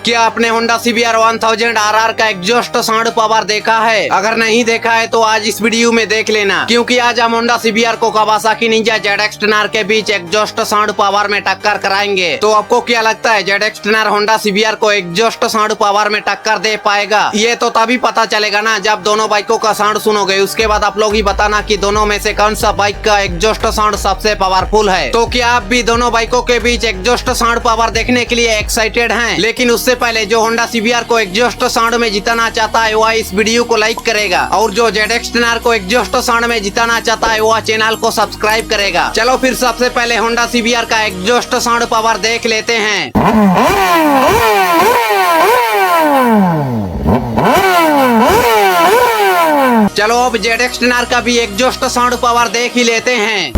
क्या आपने Honda CBR 1000 RR का एग्जॉस्ट साउंड पावर देखा है? अगर नहीं देखा है तो आज इस वीडियो में देख लेना, क्योंकि आज हम होंडा CBR को कावासाकी निंजा ZX 10R के बीच एग्जॉस्ट साउंड पावर में टक्कर कराएंगे। तो आपको क्या लगता है ZX 10R होंडा CBR को एग्जॉस्ट साउंड पावर में टक्कर दे पाएगा? ये तो तभी पता चलेगा ना जब दोनों बाइकों का साउंड सुनोगे। उसके बाद आप लोग ही बताना कि दोनों में से कौन सा बाइक का एग्जॉस्ट साउंड सबसे पावरफुल है। तो क्या आप भी दोनों बाइकों के बीच एग्जॉस्ट साउंड पावर देखने के लिए एक्साइटेड हैं? लेकिन उससे पहले जो होंडा CBR को एग्जॉस्ट साउंड में जिताना चाहता है वह इस वीडियो को लाइक करेगा, और जो ZX 10R को एग्जॉस्ट साउंड में जिताना चाहता है वह चैनल को सब्सक्राइब करेगा। चलो फिर सबसे पहले होंडा CBR का एग्जॉस्ट साउंड पावर देख लेते हैं। चलो अब ZX 10R का भी एग्जॉस्ट साउंड पावर देख ही लेते हैं।